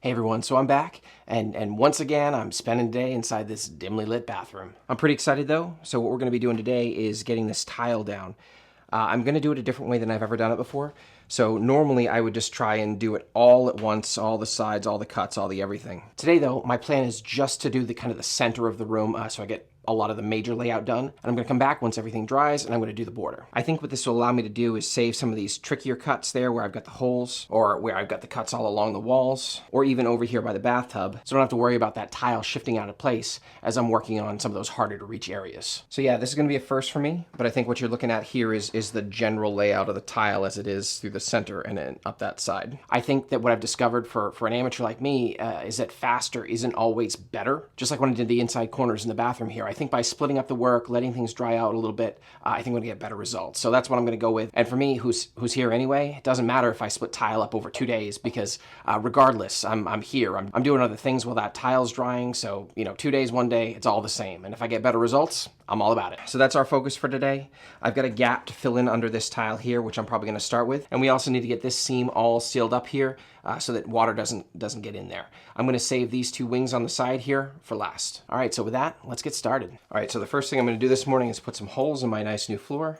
Hey everyone, so I'm back, and once again, I'm spending the day inside this dimly lit bathroom. I'm pretty excited though, so what we're gonna be doing today is getting this tile down. I'm gonna do it a different way than I've ever done it before. So normally I would just try and do it all at once, all the sides, all the cuts, all the everything. Today though, my plan is just to do the kind of the center of the room, so I get a lot of the major layout done. And I'm gonna come back once everything dries and I'm gonna do the border. I think what this will allow me to do is save some of these trickier cuts there where I've got the holes, or where I've got the cuts all along the walls, or even over here by the bathtub. So I don't have to worry about that tile shifting out of place as I'm working on some of those harder to reach areas. So yeah, this is gonna be a first for me, but I think what you're looking at here is the general layout of the tile as it is through the center and then up that side. I think that what I've discovered for an amateur like me is that faster isn't always better. Just like when I did the inside corners in the bathroom here, I think by splitting up the work, letting things dry out a little bit, I think I'm gonna get better results. So that's what I'm gonna go with. And for me, who's here anyway, it doesn't matter if I split tile up over 2 days because regardless, I'm here. I'm doing other things while that tile's drying. So, 2 days, 1 day, it's all the same. And if I get better results, I'm all about it. So that's our focus for today. I've got a gap to fill in under this tile here, which I'm probably gonna start with. And we also need to get this seam all sealed up here so that water doesn't get in there. I'm gonna save these 2 wings on the side here for last. All right, so with that, let's get started. All right, so the first thing I'm gonna do this morning is put some holes in my nice new floor.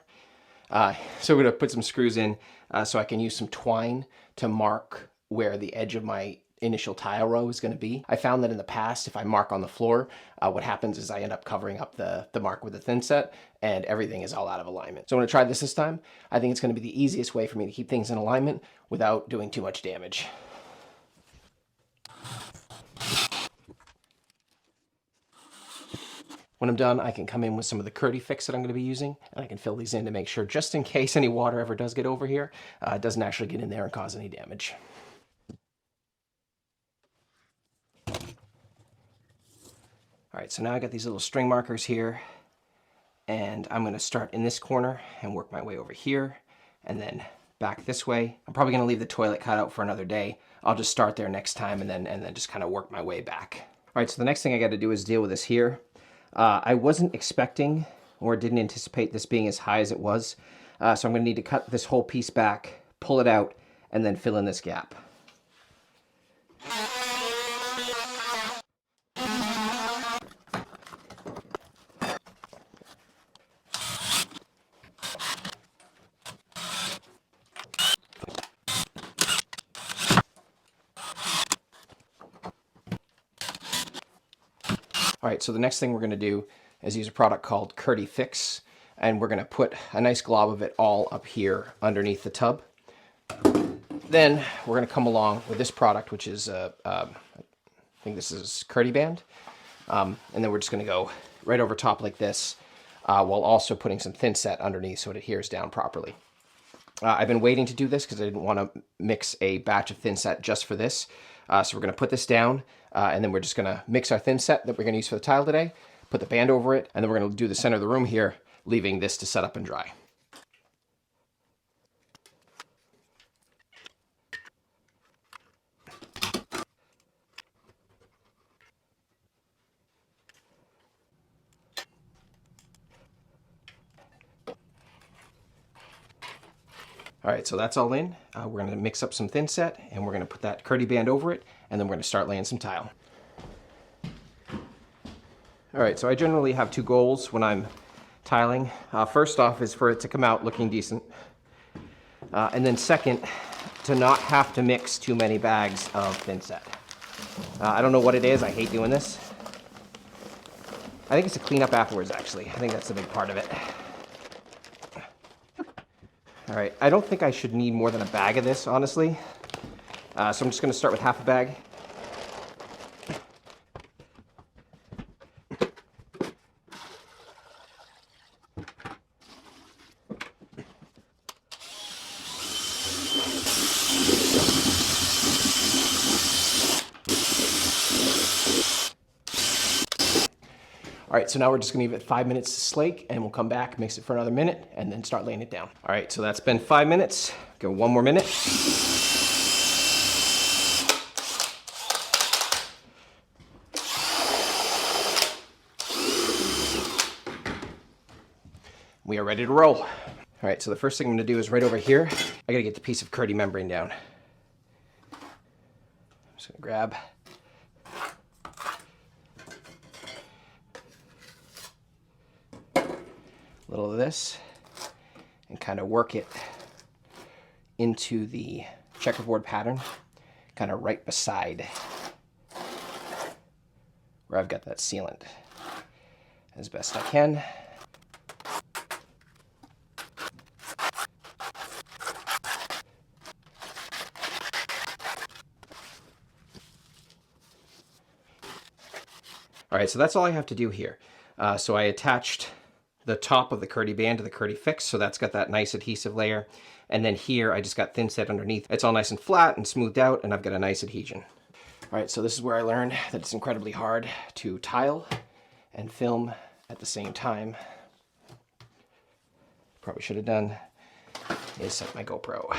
So we're gonna put some screws in so I can use some twine to mark where the edge of my initial tile row is going to be. I found that in the past, if I mark on the floor, what happens is I end up covering up the mark with a thinset and everything is all out of alignment. So I'm going to try this time. I think it's going to be the easiest way for me to keep things in alignment without doing too much damage. When I'm done, I can come in with some of the Curdy fix that I'm going to be using, and I can fill these in to make sure, just in case any water ever does get over here, it doesn't actually get in there and cause any damage. All right, so now I got these little string markers here, and I'm gonna start in this corner and work my way over here, and then back this way. I'm probably gonna leave the toilet cut out for another day. I'll just start there next time and then just kind of work my way back. All right, so the next thing I gotta do is deal with this here. I wasn't expecting or didn't anticipate this being as high as it was, so I'm gonna need to cut this whole piece back, pull it out, and then fill in this gap. All right, so the next thing we're gonna do is use a product called Curdy Fix, and we're gonna put a nice glob of it all up here underneath the tub. Then we're gonna come along with this product, which is, I think this is Curdy Band. And then we're just gonna go right over top like this, while also putting some thinset underneath so it adheres down properly. I've been waiting to do this because I didn't want to mix a batch of thinset just for this. So we're going to put this down, and then we're just going to mix our thinset that we're going to use for the tile today, put the band over it, and then we're going to do the center of the room here, leaving this to set up and dry. All right, so that's all in. We're gonna mix up some thinset and we're gonna put that Curdy band over it, and then we're gonna start laying some tile. All right, so I generally have 2 goals when I'm tiling. First off is for it to come out looking decent. And then second, to not have to mix too many bags of thinset. I don't know what it is, I hate doing this. I think it's to clean up afterwards, actually. I think that's a big part of it. All right, I don't think I should need more than a bag of this, honestly. So I'm just gonna start with half a bag. All right, so now we're just gonna give it 5 minutes to slake, and we'll come back, mix it for another minute, and then start laying it down. All right, so that's been 5 minutes. Go 1 more minute. We are ready to roll. All right, so the first thing I'm gonna do is right over here, I gotta get the piece of Curdy membrane down. I'm just So grab a little of this and kind of work it into the checkerboard pattern, kind of right beside where I've got that sealant as best I can. All right, so that's all I have to do here. So I attached the top of the Curdy band to the Curdy fix, so that's got that nice adhesive layer. And then here I just got thinset underneath. It's all nice and flat and smoothed out, and I've got a nice adhesion. All right, so this is where I learned that it's incredibly hard to tile and film at the same time. Probably should have done is set my GoPro.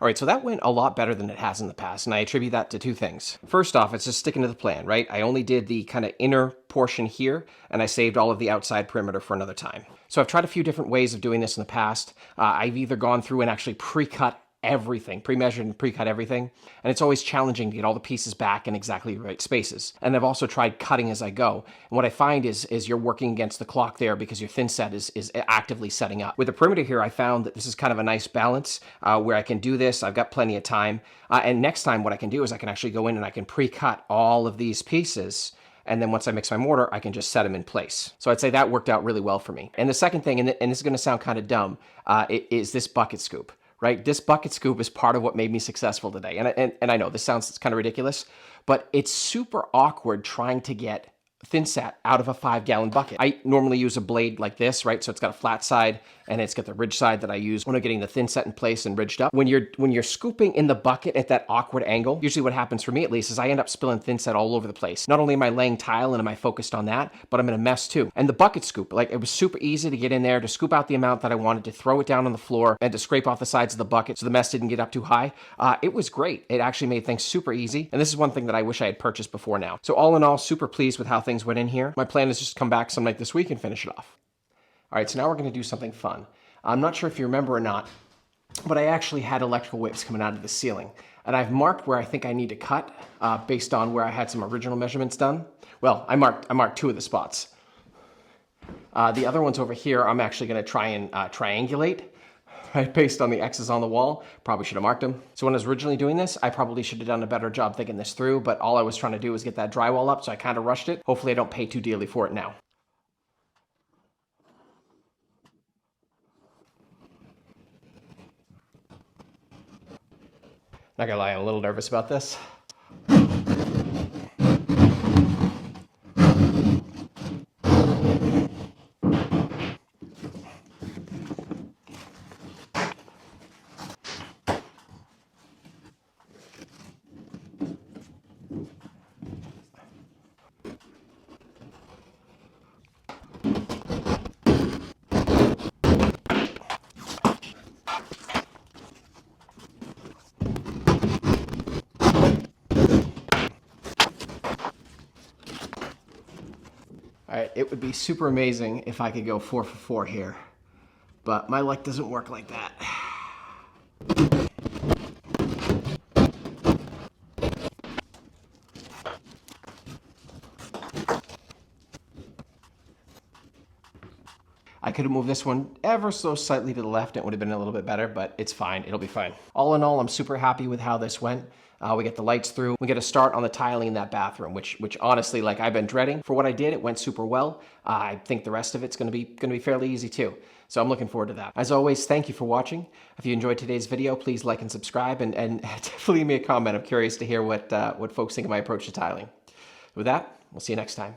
All right, so that went a lot better than it has in the past, and I attribute that to two things. First off, it's just sticking to the plan, right? I only did the kind of inner portion here, and I saved all of the outside perimeter for another time. So I've tried a few different ways of doing this in the past. I've either gone through and actually pre-cut everything, pre-measured and pre-cut everything. And it's always challenging to get all the pieces back in exactly the right spaces. And I've also tried cutting as I go. And what I find is you're working against the clock there because your thin set is actively setting up. With the perimeter here, I found that this is kind of a nice balance where I can do this. I've got plenty of time. And next time what I can do is I can actually go in and I can pre-cut all of these pieces. And then once I mix my mortar, I can just set them in place. So I'd say that worked out really well for me. And the second thing, and this is going to sound kind of dumb, is this bucket scoop, right? This bucket scoop is part of what made me successful today. And I know this sounds kind of ridiculous, but it's super awkward trying to get thinset out of a 5-gallon bucket. I normally use a blade like this, right? So it's got a flat side and it's got the ridge side that I use when I'm getting the thinset in place and ridged up. When you're scooping in the bucket at that awkward angle, usually what happens for me at least is I end up spilling thinset all over the place. Not only am I laying tile and am I focused on that, but I'm in a mess too. And the bucket scoop, like it was super easy to get in there, to scoop out the amount that I wanted, to throw it down on the floor and to scrape off the sides of the bucket so the mess didn't get up too high. It was great. It actually made things super easy. And this is one thing that I wish I had purchased before now. So all in all, super pleased with how things went in here. My plan is just to come back some night this week and finish it off. All right, so now we're going to do something fun. I'm not sure if you remember or not, but I actually had electrical whips coming out of the ceiling. And I've marked where I think I need to cut based on where I had some original measurements done. Well, I marked 2 of the spots. The other ones over here, I'm actually going to try and triangulate, right, based on the X's on the wall. Probably should have marked them. So when I was originally doing this, I probably should have done a better job thinking this through, but all I was trying to do was get that drywall up, so I kind of rushed it. Hopefully I don't pay too dearly for it now. Not gonna lie, I'm a little nervous about this. All right, it would be super amazing if I could go 4 for 4 here, but my luck doesn't work like that. I could have moved this one ever so slightly to the left. It would have been a little bit better, but it's fine. It'll be fine. All in all, I'm super happy with how this went. We get the lights through. We get a start on the tiling in that bathroom, which honestly, like I've been dreading. For what I did, it went super well. I think the rest of it's gonna be fairly easy too. So I'm looking forward to that. As always, thank you for watching. If you enjoyed today's video, please like and subscribe, and definitely leave me a comment. I'm curious to hear what folks think of my approach to tiling. With that, we'll see you next time.